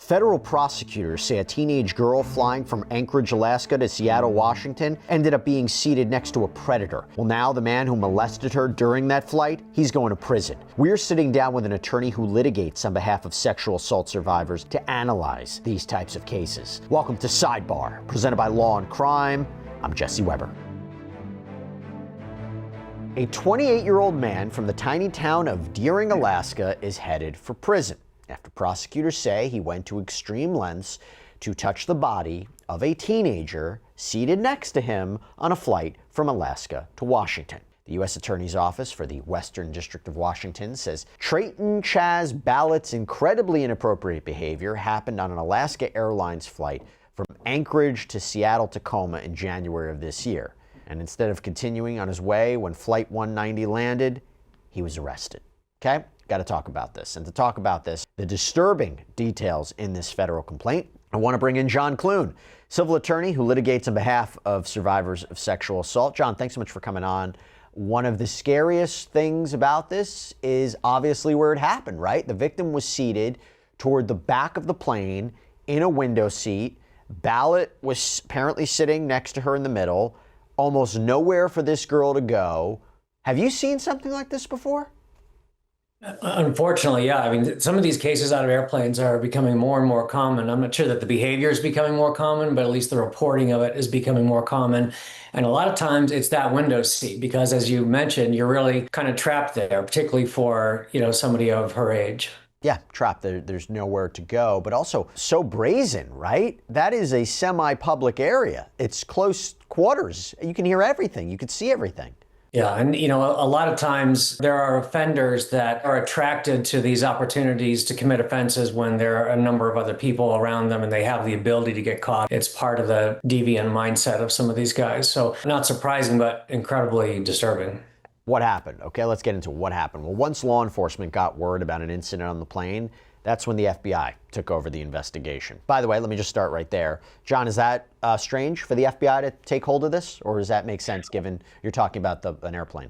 Federal prosecutors say a teenage girl flying from Anchorage, Alaska to Seattle, Washington ended up being seated next to a predator. Well, now the man who molested her during that flight, he's going to prison. We're sitting down with an attorney who litigates on behalf of sexual assault survivors to analyze these types of cases. Welcome to Sidebar, presented by Law&Crime. I'm Jesse Weber. A 28-year-old man from the tiny town of Deininger, Alaska, is headed for prison after prosecutors say he went to extreme lengths to touch the body of a teenager seated next to him on a flight from Alaska to Washington. The U.S. Attorney's Office for the Western District of Washington says Trayton Ballot's incredibly inappropriate behavior happened on an Alaska Airlines flight from Anchorage to Seattle, Tacoma in January of this year. And instead of continuing on his way when Flight 190 landed, he was arrested. Okay? Got to talk about this. And to talk about this, the disturbing details in this federal complaint, I want to bring in John Clune, civil attorney who litigates on behalf of survivors of sexual assault. John, thanks so much for coming on. One of the scariest things about this is obviously where it happened, right? The victim was seated toward the back of the plane in a window seat. Ballot was apparently sitting next to her in the middle. Almost nowhere for this girl to go. Have you seen something like this before? Unfortunately, yeah. I mean, some of these cases out of airplanes are becoming more and more common. I'm not sure that the behavior is becoming more common, but at least the reporting of it is becoming more common. And a lot of times it's that window seat because, as you mentioned, you're really kind of trapped there, particularly for, somebody of her age. Yeah, trapped. There's nowhere to go, but also so brazen, right? That is a semi-public area. It's close quarters. You can hear everything. You can see everything. Yeah, and a lot of times there are offenders that are attracted to these opportunities to commit offenses when there are a number of other people around them and they have the ability to get caught. It's part of the deviant mindset of some of these guys. So not surprising, but incredibly disturbing. What happened? Okay, let's get into what happened. Well, once law enforcement got word about an incident on the plane, that's when the FBI took over the investigation. By the way, let me just start right there. John, is that strange for the FBI to take hold of this, or does that make sense given you're talking about an airplane?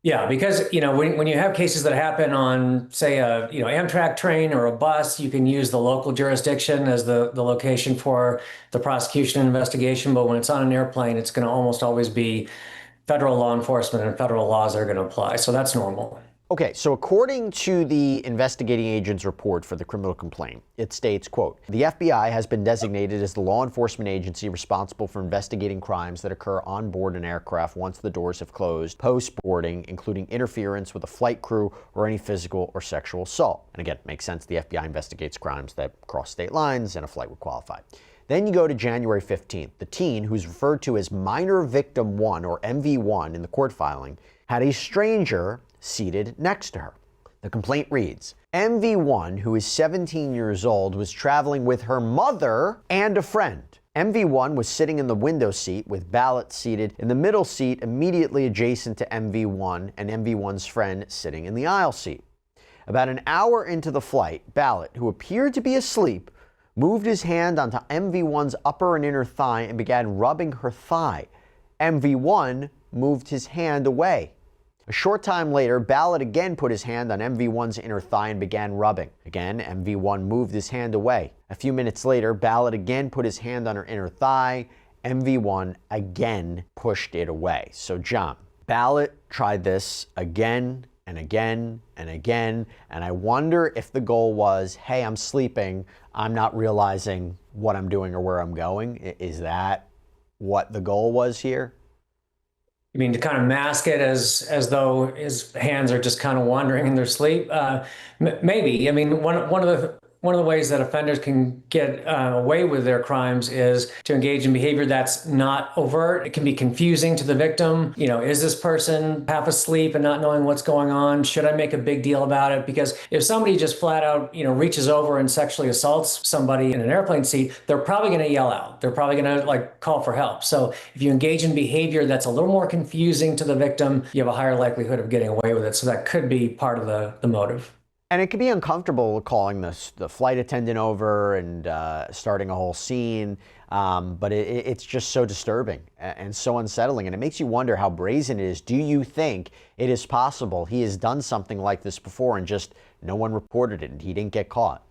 Yeah, because when you have cases that happen on, say, a Amtrak train or a bus, you can use the local jurisdiction as the location for the prosecution and investigation. But when it's on an airplane, it's going to almost always be federal law enforcement and federal laws are going to apply. So that's normal. Okay, so according to the investigating agent's report for the criminal complaint, it states, quote, the FBI has been designated as the law enforcement agency responsible for investigating crimes that occur on board an aircraft once the doors have closed, post-boarding, including interference with a flight crew or any physical or sexual assault. And again, it makes sense. The FBI investigates crimes that cross state lines and a flight would qualify. Then you go to January 15th. The teen, who's referred to as Minor Victim 1 or MV1 in the court filing, had a stranger seated next to her. The complaint reads, MV1, who is 17 years old, was traveling with her mother and a friend. MV1 was sitting in the window seat with Ballot seated in the middle seat immediately adjacent to MV1 and MV1's friend sitting in the aisle seat. About an hour into the flight, Ballot, who appeared to be asleep, moved his hand onto MV1's upper and inner thigh and began rubbing her thigh. MV1 moved his hand away. A short time later, Ballot again put his hand on MV1's inner thigh and began rubbing. Again, MV1 moved his hand away. A few minutes later, Ballot again put his hand on her inner thigh. MV1 again pushed it away. So, John, Ballot tried this again and again and again, and I wonder if the goal was, hey, I'm sleeping, I'm not realizing what I'm doing or where I'm going. Is that what the goal was here? You mean to kind of mask it as though his hands are just kind of wandering in their sleep? Maybe. I mean, one of the ways that offenders can get away with their crimes is to engage in behavior that's not overt. It can be confusing to the victim. Is this person half asleep and not knowing what's going on? Should I make a big deal about it? Because if somebody just flat out, reaches over and sexually assaults somebody in an airplane seat, they're probably going to yell out. They're probably going to call for help. So if you engage in behavior that's a little more confusing to the victim, you have a higher likelihood of getting away with it. So that could be part of the motive. And it can be uncomfortable calling the flight attendant over and starting a whole scene, but it's just so disturbing and so unsettling. And it makes you wonder how brazen it is. Do you think it is possible he has done something like this before and just no one reported it and he didn't get caught?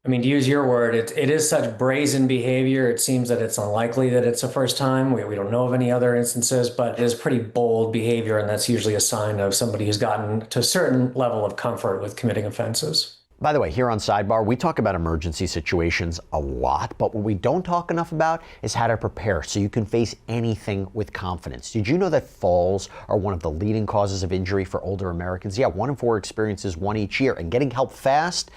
I mean, to use your word, it is such brazen behavior. It seems that it's unlikely that it's the first time. We don't know of any other instances, but it is pretty bold behavior, and that's usually a sign of somebody who's gotten to a certain level of comfort with committing offenses. By the way, here on Sidebar, we talk about emergency situations a lot, but what we don't talk enough about is how to prepare so you can face anything with confidence. Did you know that falls are one of the leading causes of injury for older Americans? Yeah, 1 in 4 experiences one each year, and getting help fast,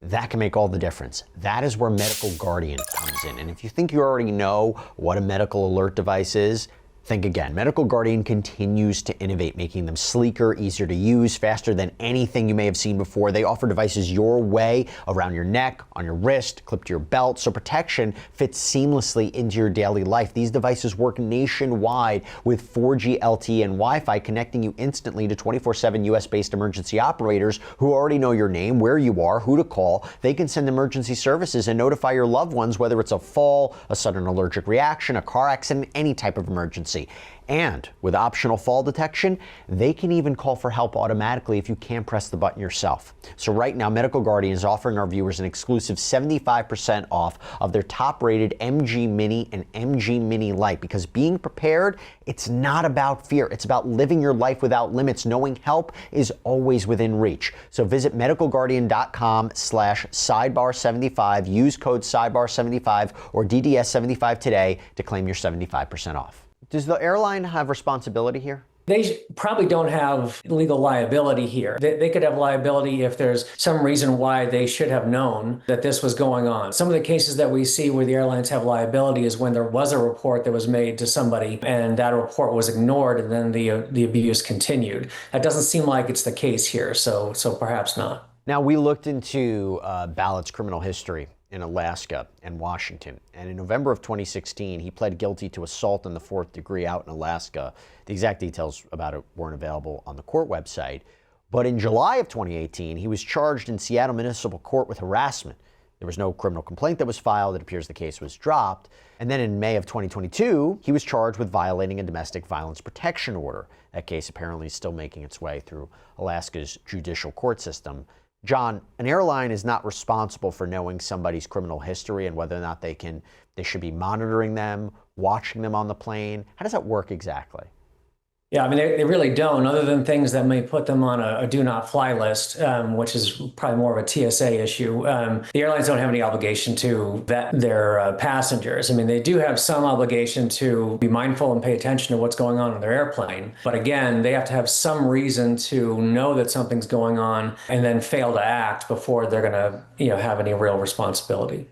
that can make all the difference. That is where Medical Guardian comes in. And if you think you already know what a medical alert device is, think again. Medical Guardian continues to innovate, making them sleeker, easier to use, faster than anything you may have seen before. They offer devices your way, around your neck, on your wrist, clipped to your belt, so protection fits seamlessly into your daily life. These devices work nationwide with 4G LTE and Wi-Fi, connecting you instantly to 24/7 US-based emergency operators who already know your name, where you are, who to call. They can send emergency services and notify your loved ones, whether it's a fall, a sudden allergic reaction, a car accident, any type of emergency. And with optional fall detection, they can even call for help automatically if you can't press the button yourself. So right now, Medical Guardian is offering our viewers an exclusive 75% off of their top-rated MG Mini and MG Mini Lite, because being prepared, it's not about fear. It's about living your life without limits, knowing help is always within reach. So visit medicalguardian.com/sidebar75, use code sidebar75 or DDS75 today to claim your 75% off. Does the airline have responsibility here? They probably don't have legal liability here. They could have liability if there's some reason why they should have known that this was going on. Some of the cases that we see where the airlines have liability is when there was a report that was made to somebody and that report was ignored and then the abuse continued. That doesn't seem like it's the case here, so perhaps not. Now, we looked into Ballot's criminal history in Alaska and Washington. And in November of 2016, he pled guilty to assault in the 4th degree out in Alaska. The exact details about it weren't available on the court website. But in July of 2018, he was charged in Seattle Municipal Court with harassment. There was no criminal complaint that was filed. It appears the case was dropped. And then in May of 2022, he was charged with violating a domestic violence protection order. That case apparently is still making its way through Alaska's judicial court system. John, an airline is not responsible for knowing somebody's criminal history and whether or not they should be monitoring them, watching them on the plane. How does that work exactly? Yeah, I mean, they really don't, other than things that may put them on a do not fly list, which is probably more of a TSA issue. The airlines don't have any obligation to vet their passengers. I mean, they do have some obligation to be mindful and pay attention to what's going on in their airplane. But again, they have to have some reason to know that something's going on and then fail to act before they're going to, have any real responsibility.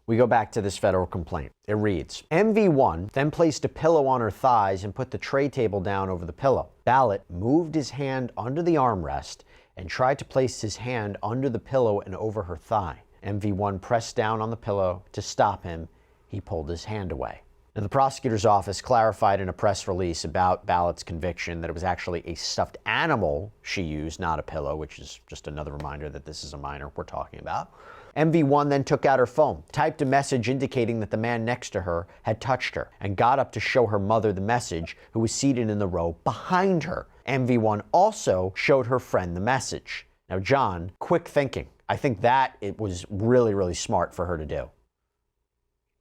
We go back to this federal complaint. It reads, MV1 then placed a pillow on her thighs and put the tray table down over the pillow. Ballot moved his hand under the armrest and tried to place his hand under the pillow and over her thigh. MV1 pressed down on the pillow to stop him. He pulled his hand away. Now, the prosecutor's office clarified in a press release about Ballot's conviction that it was actually a stuffed animal she used, not a pillow, which is just another reminder that this is a minor we're talking about. MV1 then took out her phone, typed a message indicating that the man next to her had touched her, and got up to show her mother the message, who was seated in the row behind her. MV1 also showed her friend the message. Now, John, quick thinking. I think that it was really, really smart for her to do.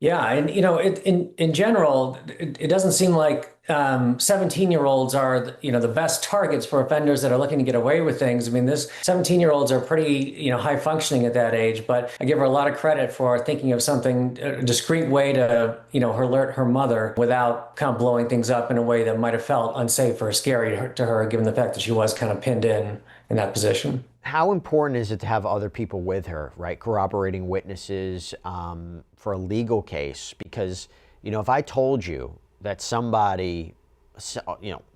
Yeah, and in general, it doesn't seem like 17-year-olds are the best targets for offenders that are looking to get away with things. I mean, this 17-year-olds are pretty high functioning at that age, but I give her a lot of credit for thinking of something, a discreet way to alert her mother without kind of blowing things up in a way that might have felt unsafe or scary to her, given the fact that she was kind of pinned in that position. How important is it to have other people with her, right? Corroborating witnesses for a legal case? Because, if I told you that somebody,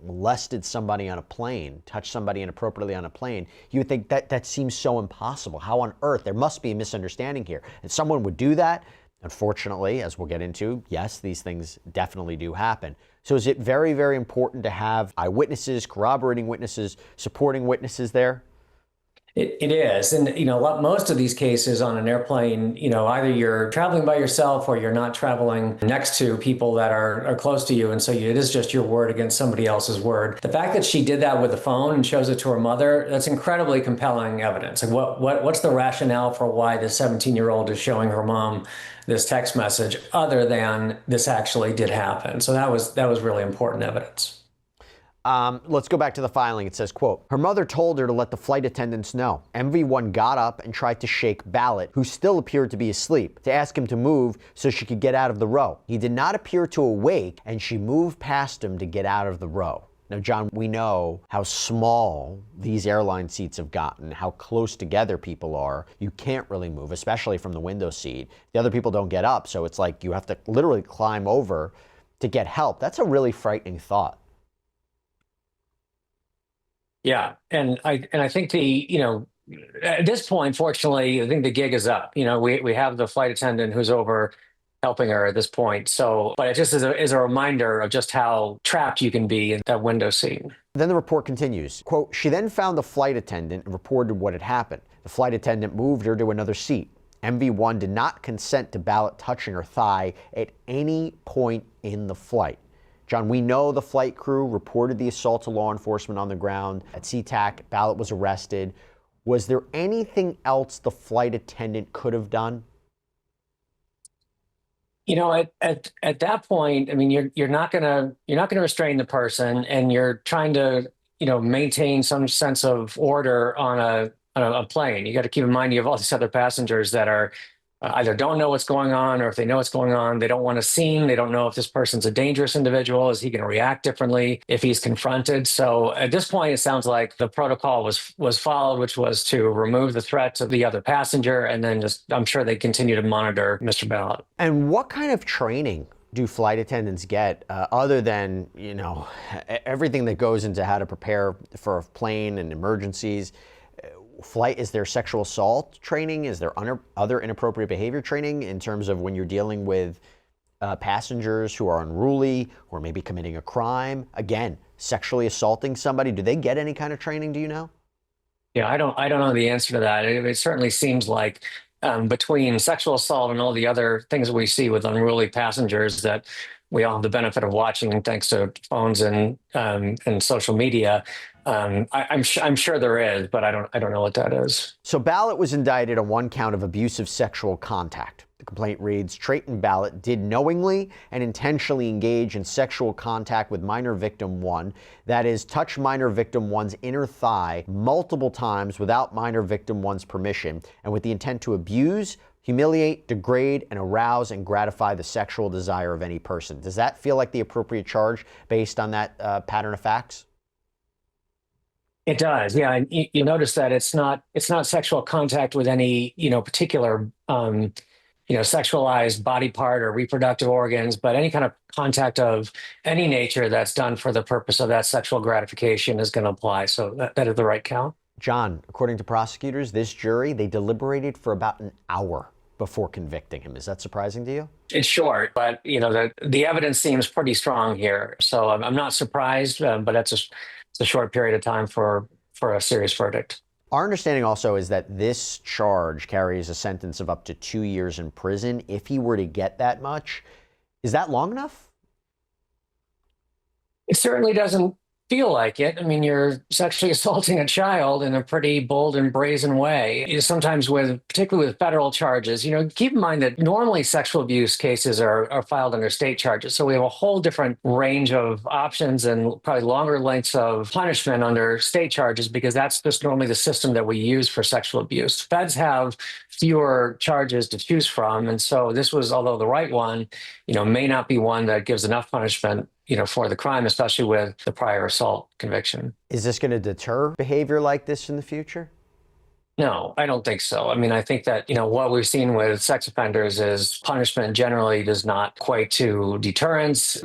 molested somebody on a plane, touched somebody inappropriately on a plane, you would think that seems so impossible. How on earth? There must be a misunderstanding here. And someone would do that. Unfortunately, as we'll get into, yes, these things definitely do happen. So is it very, very important to have eyewitnesses, corroborating witnesses, supporting witnesses there? It is. And, most of these cases on an airplane, either you're traveling by yourself or you're not traveling next to people that are close to you. And so it is just your word against somebody else's word. The fact that she did that with the phone and shows it to her mother, that's incredibly compelling evidence. Like what's the rationale for why the 17-year-old is showing her mom this text message other than this actually did happen? So that was really important evidence. Let's go back to the filing. It says, quote, her mother told her to let the flight attendants know. MV1 got up and tried to shake Ballot, who still appeared to be asleep, to ask him to move so she could get out of the row. He did not appear to awake, and she moved past him to get out of the row. Now, John, we know how small these airline seats have gotten, how close together people are. You can't really move, especially from the window seat. The other people don't get up, so it's like you have to literally climb over to get help. That's a really frightening thought. Yeah, and I think at this point, fortunately, I think the gig is up. We have the flight attendant who's over helping her at this point. So, but it just is a reminder of just how trapped you can be in that window seat. Then the report continues, quote, she then found the flight attendant and reported what had happened. The flight attendant moved her to another seat. MV1 did not consent to Ballot touching her thigh at any point in the flight. John, we know the flight crew reported the assault to law enforcement on the ground. At SeaTac, Ballot was arrested. Was there anything else the flight attendant could have done? At that point, I mean, you're not gonna restrain the person, and you're trying to maintain some sense of order on a plane. You got to keep in mind you have all these other passengers that are either don't know what's going on, or if they know what's going on, they don't want a scene. They don't know if this person's a dangerous individual. Is he going to react differently if he's confronted? So at this point, it sounds like the protocol was followed, which was to remove the threat to the other passenger, and then I'm sure they continue to monitor Mr. Ballot. And what kind of training do flight attendants get other than, everything that goes into how to prepare for a plane and emergencies? Flight, is there sexual assault training? Is there other inappropriate behavior training in terms of when you're dealing with passengers who are unruly or maybe committing a crime? Again, sexually assaulting somebody. Do they get any kind of training? Do you know? Yeah, I don't know the answer to that. It certainly seems like between sexual assault and all the other things we see with unruly passengers that we all have the benefit of watching thanks to phones and social media. I'm sure there is, but I don't know what that is. So Ballot was indicted on one count of abusive sexual contact. The complaint reads, Trayton Ballot did knowingly and intentionally engage in sexual contact with minor victim 1, that is, touch minor victim 1's inner thigh multiple times without minor victim 1's permission, and with the intent to abuse, humiliate, degrade, and arouse and gratify the sexual desire of any person. Does that feel like the appropriate charge based on that pattern of facts? It does, yeah. And you notice that it's not sexual contact with any particular sexualized body part or reproductive organs, but any kind of contact of any nature that's done for the purpose of that sexual gratification is going to apply. So that is the right count. John, according to prosecutors, this jury, they deliberated for about an hour before convicting him. Is that surprising to you? It's short, but the evidence seems pretty strong here. So I'm not surprised, but it's a short period of time for a serious verdict. Our understanding also is that this charge carries a sentence of up to 2 years in prison. If he were to get that much, is that long enough? It certainly doesn't feel like it. I mean, you're sexually assaulting a child in a pretty bold and brazen way. Sometimes particularly with federal charges, keep in mind that normally sexual abuse cases are filed under state charges. So we have a whole different range of options and probably longer lengths of punishment under state charges, because that's just normally the system that we use for sexual abuse. Feds have fewer charges to choose from. And so this was, although the right one, may not be one that gives enough punishment for the crime, especially with the prior assault conviction. Is this going to deter behavior like this in the future? No, I don't think so. I mean, I think that, what we've seen with sex offenders is punishment generally does not equate to deterrence.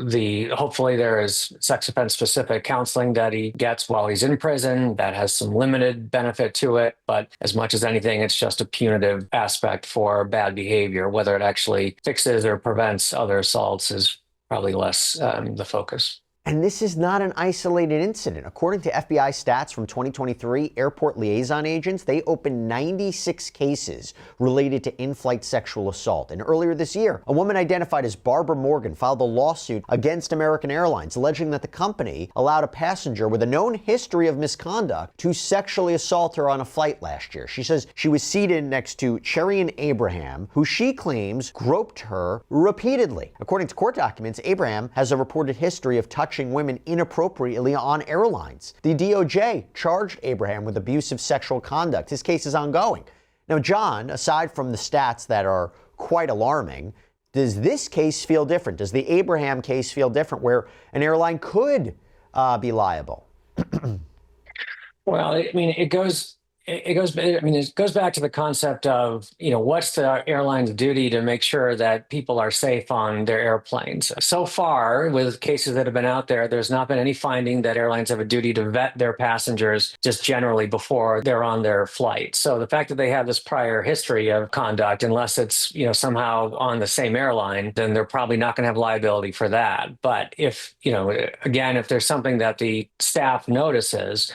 Hopefully there is sex offense specific counseling that he gets while he's in prison that has some limited benefit to it. But as much as anything, it's just a punitive aspect for bad behavior. Whether it actually fixes or prevents other assaults is probably less the focus. And this is not an isolated incident. According to FBI stats from 2023, airport liaison agents, they opened 96 cases related to in-flight sexual assault. And earlier this year, a woman identified as Barbara Morgan filed a lawsuit against American Airlines, alleging that the company allowed a passenger with a known history of misconduct to sexually assault her on a flight last year. She says she was seated next to Cherian Abraham, who she claims groped her repeatedly. According to court documents, Abraham has a reported history of touching women inappropriately on airlines. The DOJ charged Abraham with abusive sexual conduct. His case is ongoing. Now, John, aside from the stats that are quite alarming, does this case feel different? Does the Abraham case feel different, where an airline could be liable? Well, I mean, it goes back to the concept of, what's the airline's duty to make sure that people are safe on their airplanes. So far, with cases that have been out there, there's not been any finding that airlines have a duty to vet their passengers just generally before they're on their flight. So the fact that they have this prior history of conduct, unless it's, somehow on the same airline, then they're probably not going to have liability for that. But if, again, if there's something that the staff notices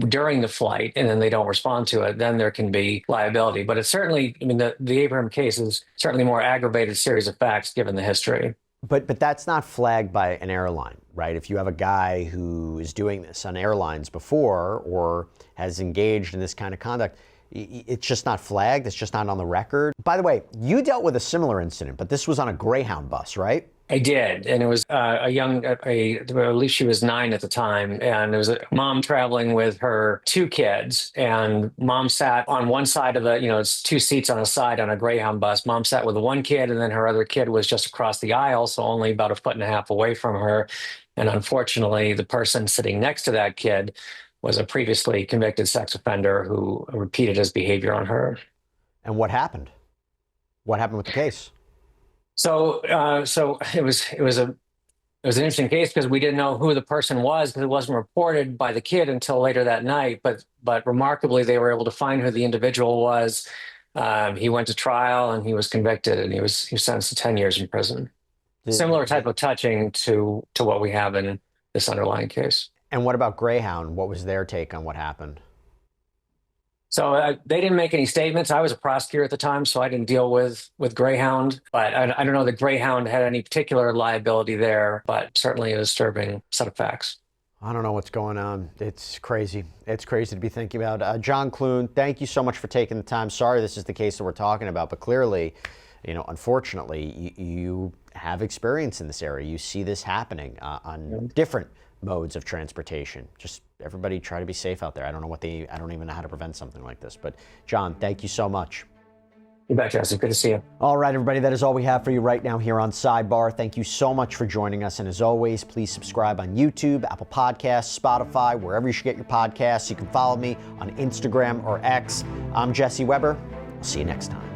during the flight and then they don't respond to it, then there can be liability. But it's certainly, the Abraham case is certainly more aggravated series of facts given the history. But that's not flagged by an airline, right? If you have a guy who is doing this on airlines before or has engaged in this kind of conduct, it's just not flagged. It's just not on the record. By the way, you dealt with a similar incident, but this was on a Greyhound bus, right? I did, and it was at least she was 9 at the time, and it was a mom traveling with her 2 kids, and mom sat on one side of the, it's 2 seats on a side on a Greyhound bus. Mom sat with one kid, and then her other kid was just across the aisle, so only about 1.5 feet away from her. And unfortunately, the person sitting next to that kid was a previously convicted sex offender who repeated his behavior on her. And what happened? What happened with the case? So it was an interesting case because we didn't know who the person was because it wasn't reported by the kid until later that night. But remarkably, they were able to find who the individual was. He went to trial and he was convicted, and he was sentenced to 10 years in prison. Similar type of touching to what we have in this underlying case. And what about Greyhound? What was their take on what happened? So they didn't make any statements. I was a prosecutor at the time, so I didn't deal with Greyhound. But I don't know that Greyhound had any particular liability there, but certainly a disturbing set of facts. I don't know what's going on. It's crazy. It's crazy to be thinking about. John Clune, thank you so much for taking the time. Sorry this is the case that we're talking about, but clearly, unfortunately, you have experience in this area. You see this happening on different modes of transportation. Just everybody try to be safe out there. I don't even know how to prevent something like this. But John, thank you so much. You bet, Jesse. Good to see you. All right, everybody, that is all we have for you right now here on Sidebar. Thank you so much for joining us. And as always, please subscribe on YouTube, Apple Podcasts, Spotify, wherever you should get your podcasts. You can follow me on Instagram or X. I'm Jesse Weber. I'll see you next time.